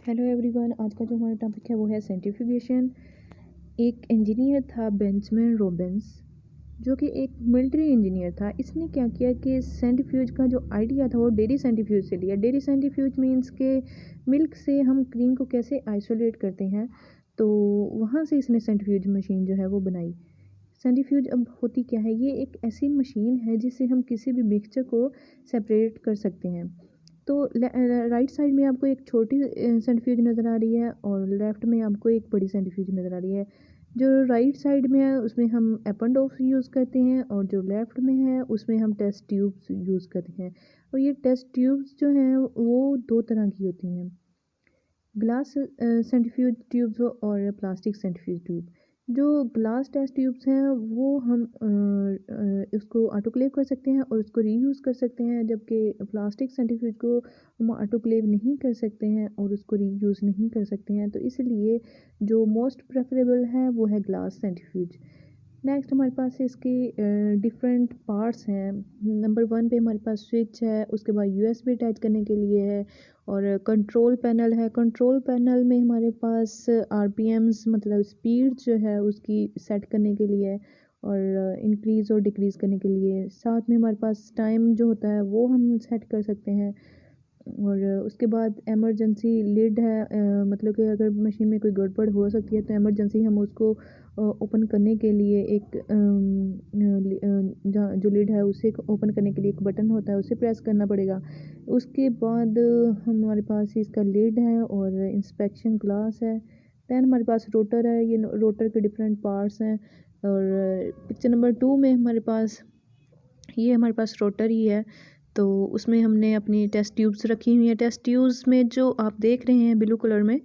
Hello everyone, आज का जो हमारा टॉपिक है वो है सेंट्रीफ्यूगेशन। एक इंजीनियर था बेंजामिन रॉबिन्स, जो कि एक मिलिट्री इंजीनियर था। इसने क्या किया कि सेंट्रीफ्यूज का जो आइडिया था वो डेयरी सेंट्रीफ्यूज से लिया। डेयरी सेंट्रीफ्यूज मींस के मिल्क से हम क्रीम को कैसे आइसोलेट करते हैं, तो वहाँ से इसने सेंट्रीफ्यूज मशीन जो है वो बनाई। सेंट्रीफ्यूज अब होती क्या है, ये एक ऐसी मशीन है जिससे हम किसी भी मिक्सचर को सेपरेट कर सकते हैं। तो राइट साइड में आपको एक छोटी सेंट्रीफ्यूज नज़र आ रही है और लेफ़्ट में आपको एक बड़ी सेंट्रीफ्यूज नज़र आ रही है। जो राइट साइड में है उसमें हम एपन डॉप्स यूज़ करते हैं और जो लेफ़्ट में है उसमें हम टेस्ट ट्यूब्स यूज़ करते हैं। और ये टेस्ट ट्यूब्स जो हैं वो दो तरह की होती हैं, ग्लास सेंट्रीफ्यूज ट्यूब्स और प्लास्टिक सेंट्रीफ्यूज ट्यूब। जो ग्लास टेस्ट ट्यूब्स हैं वो हम इसको ऑटोक्लेव कर सकते हैं और उसको रीयूज़ कर सकते हैं, जबकि प्लास्टिक सेंट्रीफ्यूज को हम ऑटोक्लेव नहीं कर सकते हैं और उसको रीयूज़ नहीं कर सकते हैं। तो इसलिए जो मोस्ट प्रेफरेबल है वो है ग्लास सेंट्रीफ्यूज। नेक्स्ट हमारे पास इसके डिफरेंट पार्ट्स हैं। नंबर 1 पे हमारे पास स्विच है, उसके बाद यूएसबी अटैच करने के लिए है और कंट्रोल पैनल है। कंट्रोल पैनल में हमारे पास आरपीएम्स मतलब स्पीड जो है उसकी सेट करने के लिए है और इंक्रीज़ और डिक्रीज़ करने के लिए। साथ में हमारे पास टाइम जो होता है वो हम सेट कर सकते हैं। और उसके बाद इमरजेंसी लिड है, मतलब कि अगर मशीन में कोई गड़बड़ हो सकती है तो इमरजेंसी हम उसको ओपन करने के लिए एक जो लिड है उसे ओपन करने के लिए एक बटन होता है, उसे प्रेस करना पड़ेगा। उसके बाद हमारे पास इसका लिड है और इंस्पेक्शन ग्लास है। दैन हमारे पास रोटर है, ये रोटर के डिफरेंट पार्ट्स हैं। और पिक्चर नंबर 2 में हमारे पास रोटर ही है, तो उसमें हमने अपनी टेस्ट ट्यूब्स रखी हुई हैं। टेस्ट ट्यूब्स में जो आप देख रहे हैं ब्लू कलर में,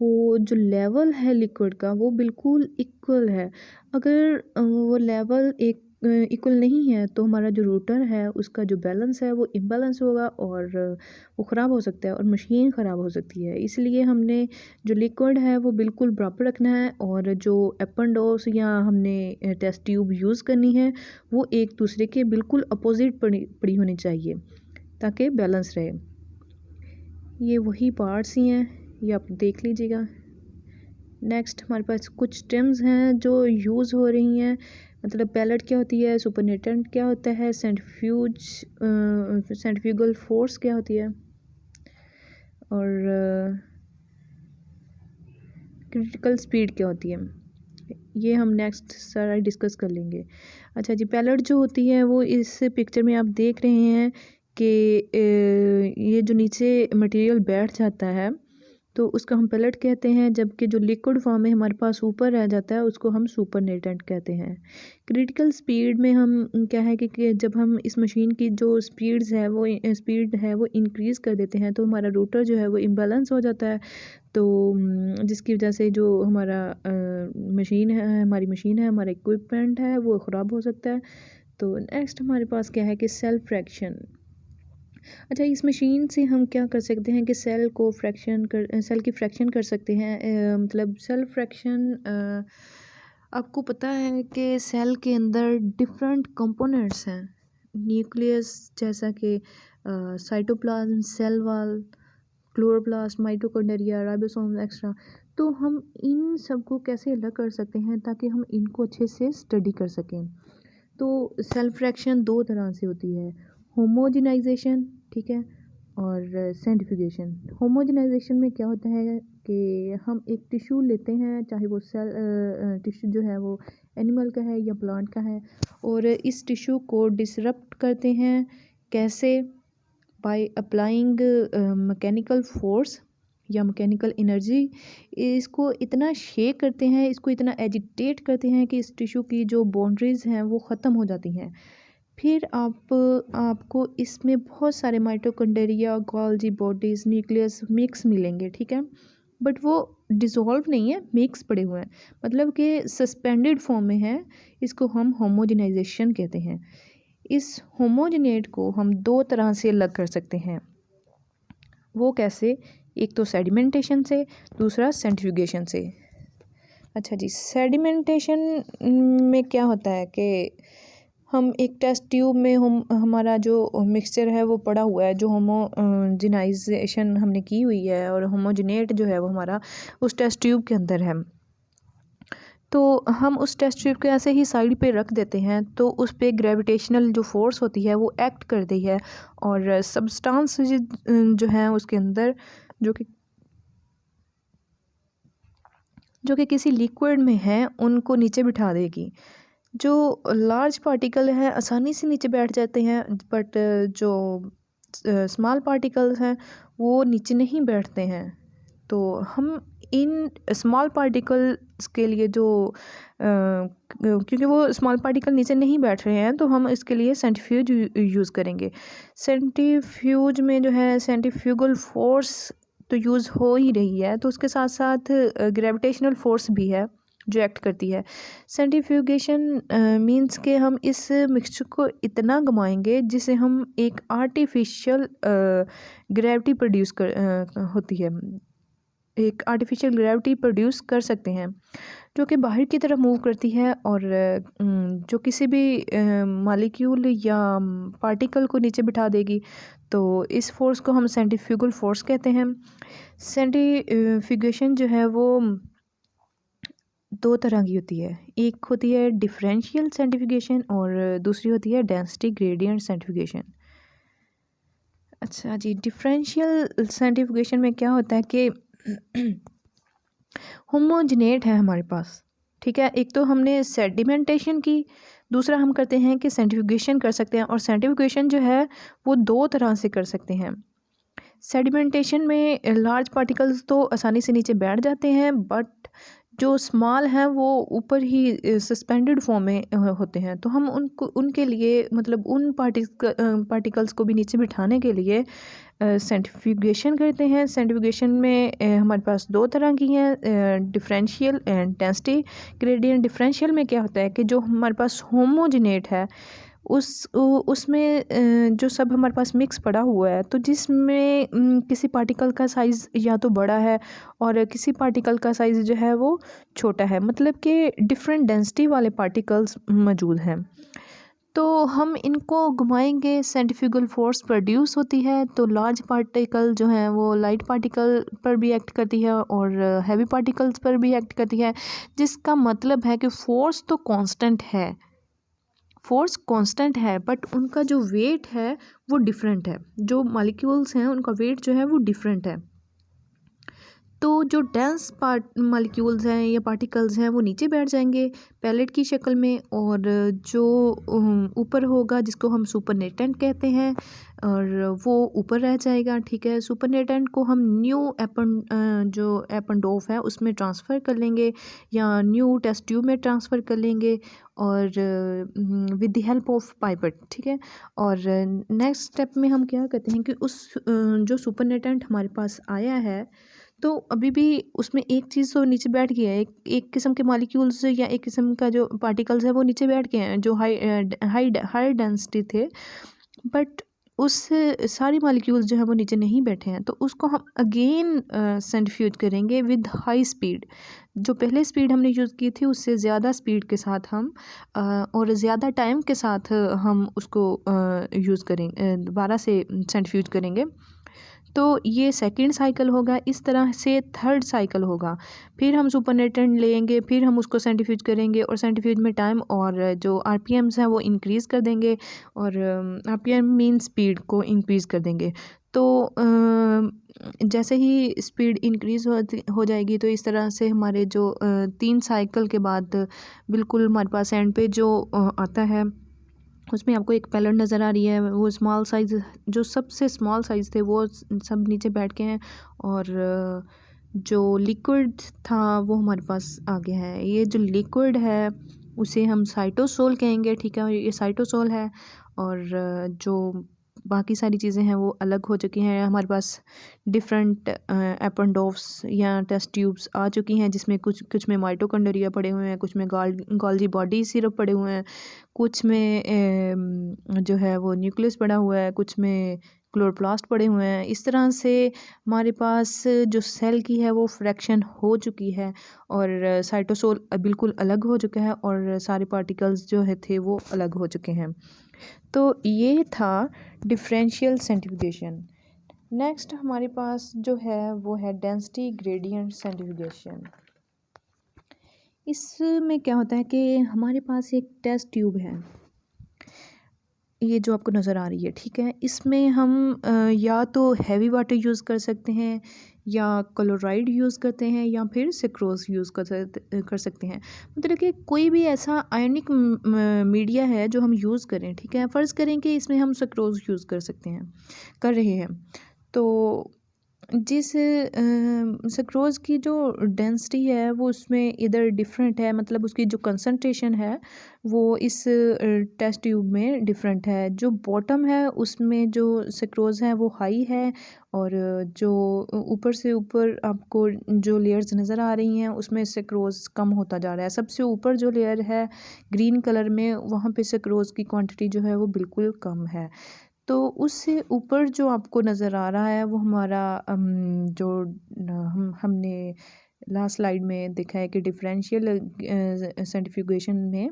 वो जो लेवल है लिक्विड का वो बिल्कुल इक्वल है। अगर वो लेवल इक्वल नहीं है तो हमारा जो रोटर है उसका जो बैलेंस है वो इम्बैलेंस होगा और वो ख़राब हो सकता है और मशीन ख़राब हो सकती है। इसलिए हमने जो लिक्विड है वो बिल्कुल बराबर रखना है और जो एपन डोस या हमने टेस्ट ट्यूब यूज़ करनी है वो एक दूसरे के बिल्कुल अपोजिट पड़ी होनी चाहिए ताकि बैलेंस रहे। ये वही पार्ट्स ही हैं, ये आप देख लीजिएगा। नेक्स्ट हमारे पास कुछ टर्म्स हैं जो यूज़ हो रही हैं, मतलब पैलेट क्या होती है, सुपरनेटेंट क्या होता है, सेंट्रीफ्यूगल फोर्स क्या होती है और क्रिटिकल स्पीड क्या होती है, ये हम नेक्स्ट सारा डिस्कस कर लेंगे। अच्छा जी, पैलेट जो होती है वो इस पिक्चर में आप देख रहे हैं कि ये जो नीचे मटेरियल बैठ जाता है तो उसको हम पैलेट कहते हैं, जबकि जो लिक्विड फॉर्म में हमारे पास ऊपर रह जाता है उसको हम सुपरनेटेंट कहते हैं। क्रिटिकल स्पीड में हम क्या है कि जब हम इस मशीन की जो स्पीड है वो इंक्रीज़ कर देते हैं तो हमारा रोटर जो है वो इम्बैलेंस हो जाता है। तो जिसकी वजह से जो हमारी मशीन है, हमारा इक्विपमेंट है वो ख़राब हो सकता है। तो नेक्स्ट हमारे पास क्या है कि सेल फ्रैक्शन। अच्छा, इस मशीन से हम क्या कर सकते हैं कि सेल की फ्रैक्शन कर सकते हैं। मतलब सेल फ्रैक्शन, आपको पता है कि सेल के अंदर डिफरेंट कंपोनेंट्स हैं, न्यूक्लियस जैसा कि cytoplasm, cell wall, chloroplast, mitochondria, ribosome extra. तो हम इन सब को कैसे अलग कर सकते हैं ताकि हम इनको अच्छे से स्टडी कर सकें। तो सेल फ्रैक्शन दो तरह से होती है, होमोजेनाइजेशन, ठीक है, और सेंट्रीफ्यूगेशन। होमोजेनाइजेशन में क्या होता है कि हम एक टिश्यू लेते हैं, चाहे वो टिश्यू जो है वो एनिमल का है या प्लांट का है, और इस टिश्यू को डिसरप्ट करते हैं। कैसे? बाय अप्लाइंग मैकेनिकल फोर्स या मैकेनिकल एनर्जी। इसको इतना शेक करते हैं, इसको इतना एजिटेट करते हैं कि इस टिश्यू की जो बाउंड्रीज़ हैं वो ख़त्म हो जाती हैं। फिर आपको इसमें बहुत सारे mitochondria, Golgi bodies, nucleus mix मिलेंगे, ठीक है, बट वो डिसॉल्व नहीं है, मिक्स पड़े हुए हैं, मतलब कि सस्पेंडेड फॉर्म में है। इसको हम होमोजेनाइजेशन कहते हैं। इस होमोजेनेट को हम दो तरह से अलग कर सकते हैं। वो कैसे? एक तो सेडिमेंटेशन से, दूसरा सेंट्रीफ्यूगेशन से। अच्छा जी, सेडिमेंटेशन में क्या होता है कि हम एक टेस्ट ट्यूब में हमारा जो मिक्सचर है वो पड़ा हुआ है, जो होमोजिनाइजेशन हमने की हुई है और होमोजिनेट जो है वो हमारा उस टेस्ट ट्यूब के अंदर है। तो हम उस टेस्ट ट्यूब को ऐसे ही साइड पे रख देते हैं, तो उस पे ग्रेविटेशनल जो फोर्स होती है वो एक्ट करती है और सब्सटेंस जो है उसके अंदर जो कि किसी लिक्विड में है उनको नीचे बिठा देगी। जो लार्ज पार्टिकल हैं आसानी से नीचे बैठ जाते हैं, बट जो स्मॉल पार्टिकल्स हैं वो नीचे नहीं बैठते हैं। तो हम इन स्मॉल पार्टिकल्स के लिए क्योंकि वो स्मॉल पार्टिकल नीचे नहीं बैठ रहे हैं, तो हम इसके लिए सेंट्रीफ्यूज यूज़ करेंगे। सेंट्रीफ्यूज में जो है सेंट्रीफ्यूगल फोर्स तो यूज़ हो ही रही है, तो उसके साथ साथ ग्रेविटेशनल फोर्स भी है जो एक्ट करती है। सेंट्रीफ्यूगेशन मींस के हम इस मिक्सचर को इतना घुमाएंगे जिसे हम एक आर्टिफिशियल ग्रेविटी प्रोड्यूस होती है, एक आर्टिफिशियल ग्रेविटी प्रोड्यूस कर सकते हैं जो कि बाहर की तरफ मूव करती है और जो किसी भी मॉलिक्यूल या पार्टिकल को नीचे बिठा देगी। तो इस फोर्स को हम सेंट्रीफ्यूगल फोर्स कहते हैं। सेंट्रीफ्यूगेशन जो है वो दो तरह की होती है, एक होती है डिफरेंशियल सेंट्रीफ्यूगेशन और दूसरी होती है डेंसिटी ग्रेडियंट सेंट्रीफ्यूगेशन। अच्छा जी, डिफरेंशियल सेंट्रीफ्यूगेशन में क्या होता है कि होमोजिनेट है हमारे पास, ठीक है। एक तो हमने सेडिमेंटेशन की, दूसरा हम करते हैं कि सेंट्रीफ्यूगेशन कर सकते हैं। और सेंट्रीफ्यूगेशन जो है वो दो तरह से कर सकते हैं। सेडिमेंटेशन में लार्ज पार्टिकल्स तो आसानी से नीचे बैठ जाते हैं, बट जो स्मॉल हैं वो ऊपर ही सस्पेंडेड फॉर्म में होते हैं। तो हम उनके लिए मतलब उन पार्टिकल्स को भी नीचे बिठाने के लिए सेंट्रीफ्यूगेशन करते हैं। सेंट्रीफ्यूगेशन में हमारे पास दो तरह की हैं, differential and density gradient. Differential में क्या होता है कि जो हमारे पास होमोजिनेट है उसमें जो सब हमारे पास मिक्स पड़ा हुआ है, तो जिसमें किसी पार्टिकल का साइज़ या तो बड़ा है और किसी पार्टिकल का साइज़ जो है वो छोटा है, मतलब कि डिफरेंट डेंसिटी वाले पार्टिकल्स मौजूद हैं। तो हम इनको घुमाएंगे, सेंट्रीफ्यूगल फोर्स प्रोड्यूस होती है, तो लार्ज पार्टिकल जो हैं वो लाइट पार्टिकल पर भी एक्ट करती है और हैवी पार्टिकल्स पर भी एक्ट करती है, जिसका मतलब है कि फोर्स तो कांस्टेंट है, फोर्स कांस्टेंट है, बट उनका जो वेट है वो डिफरेंट है। जो मॉलिक्यूल्स हैं उनका वेट जो है वो डिफरेंट है। तो जो डेंस मॉलिक्यूल्स हैं या पार्टिकल्स हैं वो नीचे बैठ जाएंगे पैलेट की शक्ल में, और जो ऊपर होगा जिसको हम सुपरनेटेंट कहते हैं, और वो ऊपर रह जाएगा, ठीक है। सुपरनेटेंट को हम न्यू जो एपेंडोफ है उसमें ट्रांसफ़र कर लेंगे या न्यू टेस्ट ट्यूब में ट्रांसफ़र कर लेंगे, और with the help of pipette, ठीक है। और नेक्स्ट स्टेप में हम क्या करते हैं कि उस जो सुपरनेटेंट हमारे पास आया है, तो अभी भी उसमें एक चीज़ तो नीचे बैठ गया है, एक किस्म के मॉलिक्यूल्स या एक किस्म का जो पार्टिकल्स है वो नीचे बैठ गए हैं जो हाई डेंसिटी थे, बट उस सारी मॉलिक्यूल्स जो है वो नीचे नहीं बैठे हैं। तो उसको हम अगेन सेंट्रीफ्यूज करेंगे विद हाई स्पीड। जो पहले स्पीड हमने यूज़ की थी उससे ज़्यादा स्पीड के साथ हम और ज़्यादा टाइम के साथ हम उसको यूज़ करेंगे, दोबारा से सेंट्रीफ्यूज करेंगे। तो ये सेकंड साइकिल होगा, इस तरह से थर्ड साइकिल होगा। फिर हम सुपरनेटेंट लेंगे, फिर हम उसको सेंट्रीफ्यूज करेंगे और सेंट्रीफ्यूज में टाइम और जो आरपीएम्स हैं वो इंक्रीज़ कर देंगे, और आरपीएम मीन स्पीड को इंक्रीज़ कर देंगे। तो जैसे ही स्पीड इंक्रीज़ हो जाएगी, तो इस तरह से हमारे जो 3 साइकिल के बाद बिल्कुल हमारे पास एंड पे जो आता है उसमें आपको एक पैलेट नज़र आ रही है। वो स्मॉल साइज़, जो सबसे स्मॉल साइज़ थे वो सब नीचे बैठ के हैं, और जो लिक्विड था वो हमारे पास आ गया है। ये जो लिक्विड है उसे हम साइटोसोल कहेंगे, ठीक है। ये साइटोसोल है, और जो बाकी सारी चीज़ें हैं वो अलग हो चुकी हैं। हमारे पास डिफरेंट एपेंडोफ्स या टेस्ट ट्यूब्स आ चुकी हैं, जिसमें कुछ में माइटोकॉन्ड्रिया पड़े हुए हैं, कुछ में गोल्जी बॉडी सिरप पड़े हुए हैं, कुछ में जो है वो न्यूक्लियस पड़ा हुआ है, कुछ में क्लोरोप्लास्ट पड़े हुए हैं। इस तरह से हमारे पास जो सेल की है वो फ्रैक्शन हो चुकी है और साइटोसोल बिल्कुल अलग हो चुका है और सारे पार्टिकल्स जो है थे वो अलग हो चुके हैं। तो ये था डिफरेंशियल सेंट्रीफ्यूगेशन। नेक्स्ट हमारे पास जो है वो है डेंसिटी ग्रेडियंट सेंट्रीफ्यूगेशन। इसमें क्या होता है कि हमारे पास एक टेस्ट ट्यूब है, ये जो आपको नज़र आ रही है, ठीक है। इसमें हम या तो हैवी वाटर यूज़ कर सकते हैं या क्लोराइड यूज़ करते हैं या फिर सेक्रोज यूज़ कर सकते हैं। मतलब कि कोई भी ऐसा आयनिक मीडिया है जो हम यूज़ करें, ठीक है। फ़र्ज़ करें कि इसमें हम सेक्रोज यूज़ कर रहे हैं, तो जिस सक्रोज़ की जो डेंसिटी है वो उसमें इधर डिफरेंट है, मतलब उसकी जो कंसंट्रेशन है वो इस टेस्ट ट्यूब में डिफरेंट है। जो बॉटम है उसमें जो सक्रोज़ है वो हाई है और जो ऊपर से ऊपर आपको जो लेयर्स नज़र आ रही हैं उसमें सक्रोज़ कम होता जा रहा है। सबसे ऊपर जो लेयर है ग्रीन कलर में, वहाँ पे सक्रोज़ की क्वांटिटी जो है वो बिल्कुल कम है। तो उससे ऊपर जो आपको नज़र आ रहा है वो हमारा जो हमने लास्ट स्लाइड में देखा है कि डिफरेंशियल सेंट्रीफ्यूगेशन में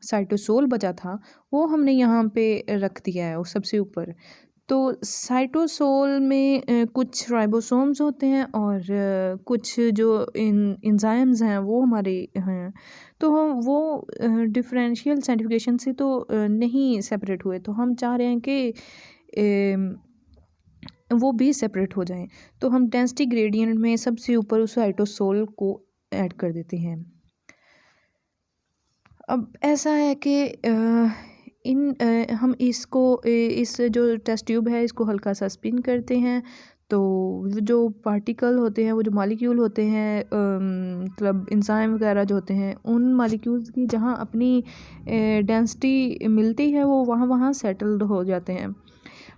साइटोसोल बचा था, वो हमने यहाँ पे रख दिया है वो सबसे ऊपर। तो साइटोसोल में कुछ राइबोसोम्स होते हैं और कुछ जो एंजाइम्स हैं वो हमारे हैं। तो हम वो डिफरेंशियल सेंट्रीफ्यूगेशन से तो नहीं सेपरेट हुए, तो हम चाह रहे हैं कि वो भी सेपरेट हो जाएं। तो हम डेंसिटी ग्रेडियंट में सबसे ऊपर उस साइटोसोल को ऐड कर देते हैं। अब ऐसा है कि हम इसको इस जो टेस्ट ट्यूब है इसको हल्का सा स्पिन करते हैं, तो जो पार्टिकल होते हैं, वो जो मॉलिक्यूल होते हैं, मतलब एंजाइम वगैरह जो होते हैं, उन मॉलिक्यूल्स की जहाँ अपनी डेंसिटी मिलती है वो वहाँ वहाँ सेटल्ड हो जाते हैं।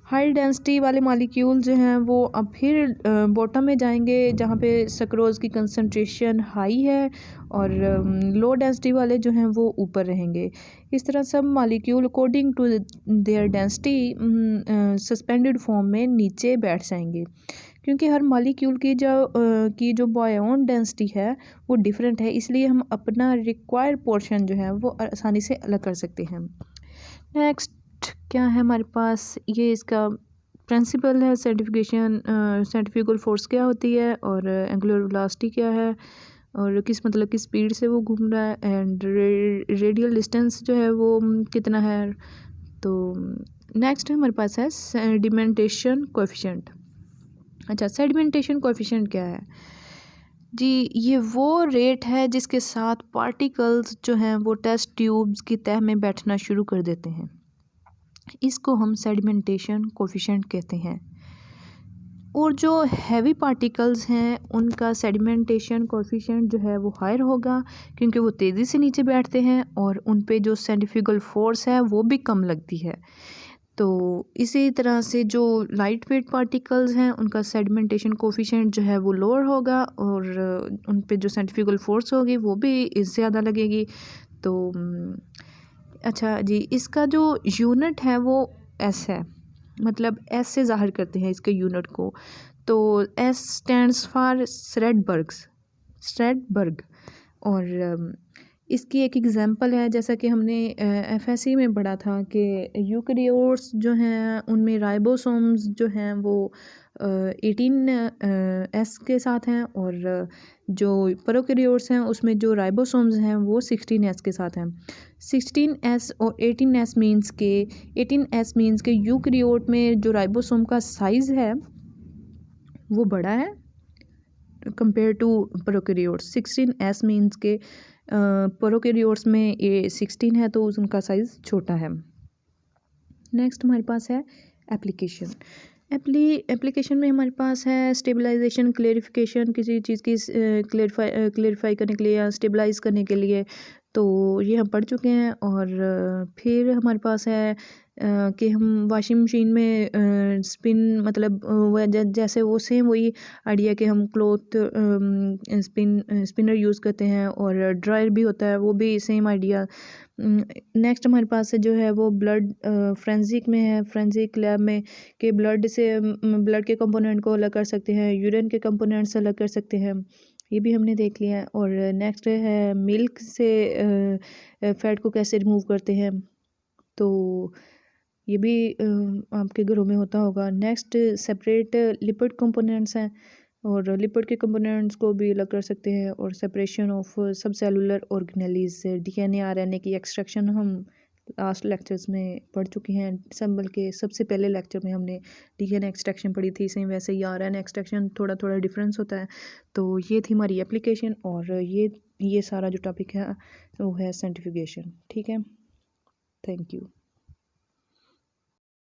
हाई डेंसिटी वाले मॉलिक्यूल जो हैं वो अब फिर बॉटम में जाएंगे जहाँ पे सक्रोज़ की कंसंट्रेशन हाई है और लो डेंसिटी वाले जो हैं वो ऊपर रहेंगे। इस तरह सब molecule according to their density suspended form में नीचे बैठ जाएंगे, क्योंकि हर मॉलिक्यूल की जो बॉयॉन डेंसिटी है वो डिफरेंट है, इसलिए हम अपना रिक्वायर्ड पोर्शन जो है वो आसानी से अलग कर सकते हैं। नेक्स्ट क्या है हमारे पास, ये इसका प्रिंसिपल है सेंट्रीफ्यूगेशन। सेंट्रीफ्यूगल फोर्स क्या होती है और एंगुलर वेलोसिटी क्या है और किस मतलब की स्पीड से वो घूम रहा है एंड रेडियल डिस्टेंस जो है वो कितना है। तो नेक्स्ट हमारे पास है सेडिमेंटेशन कोएफिशिएंट। अच्छा, सेडिमेंटेशन कोएफिशिएंट क्या है जी? ये वो रेट है जिसके साथ पार्टिकल्स जो हैं वो टेस्ट ट्यूब्स की तह में बैठना शुरू कर देते हैं। इसको हम सेडिमेंटेशन कोएफिशिएंट कहते हैं। और जो हैवी पार्टिकल्स हैं उनका सेडिमेंटेशन कोएफिशिएंट जो है वो हायर होगा, क्योंकि वो तेज़ी से नीचे बैठते हैं और उन पे जो सेंट्रीफ्यूगल फोर्स है वो भी कम लगती है। तो इसी तरह से जो लाइट वेट पार्टिकल्स हैं उनका सेडिमेंटेशन कोएफिशिएंट जो है वो लोअर होगा और उन पे जो सेंट्रीफ्यूगल फोर्स होगी वो भी ज़्यादा लगेगी। तो अच्छा जी, इसका जो यूनिट है वो एस है, मतलब एस से ज़ाहिर करते हैं इसके यूनिट को। तो एस स्टैंड्स फॉर स्ट्रैडबर्ग। और इसकी एक एग्जांपल है, जैसा कि हमने एफएससी में पढ़ा था कि यूकेरियोट्स जो हैं उनमें राइबोसोम्स जो हैं वो 18 एस के साथ हैं और जो प्रोकैरियोट्स हैं उसमें जो राइबोसोम्स हैं वो 16 एस के साथ हैं। 16 एस और 18 एस मीन्स के 18 एस मीन्स के यूकेरियोट में जो राइबोसोम का साइज़ है वो बड़ा है compare to prokaryotes. 16 S means के प्रोकैरियोट्स में ये 16 है तो उनका साइज़ छोटा है। नेक्स्ट हमारे पास है एप्लीकेशन। एप्लीकेशन में हमारे पास है स्टेबलाइजेशन, क्लेरिफिकेशन, किसी चीज़ की क्लेरिफाई करने के लिए या स्टेबलाइज करने के लिए, तो ये हम पढ़ चुके हैं। और फिर हमारे पास है कि हम वाशिंग मशीन में स्पिन मतलब जैसे वो सेम वही आइडिया कि हम क्लॉथ स्पिनर यूज़ करते हैं, और ड्रायर भी होता है, वो भी सेम आइडिया। नेक्स्ट हमारे पास जो है वो ब्लड फ्रेंसिक में है, फ्रेंसिक लैब में कि ब्लड से ब्लड के कंपोनेंट को अलग कर सकते हैं, यूरिन के कंपोनेंट से अलग कर सकते हैं, ये भी हमने देख लिया है। और नेक्स्ट है मिल्क से फ़ैट को कैसे रिमूव करते हैं, तो ये भी आपके घरों में होता होगा। नेक्स्ट सेपरेट लिपिड कंपोनेंट्स हैं, और लिपिड के कंपोनेंट्स को भी अलग कर सकते हैं। और सेपरेशन ऑफ सब सेलुलर ऑर्गेनेलीज से डीएनए आरएनए की एक्सट्रैक्शन हम लास्ट लेक्चर्स में पढ़ चुके हैं। सब बल्कि सबसे पहले लेक्चर में हमने डीएनए एक्सट्रैक्शन पढ़ी थी, सेम वैसे ही आरएनए एक्सट्रैक्शन थोड़ा थोड़ा डिफरेंस होता है। तो ये थी हमारी एप्लीकेशन, और ये सारा जो टॉपिक है वो है सेंट्रीफ्यूगेशन। ठीक है, थैंक यू।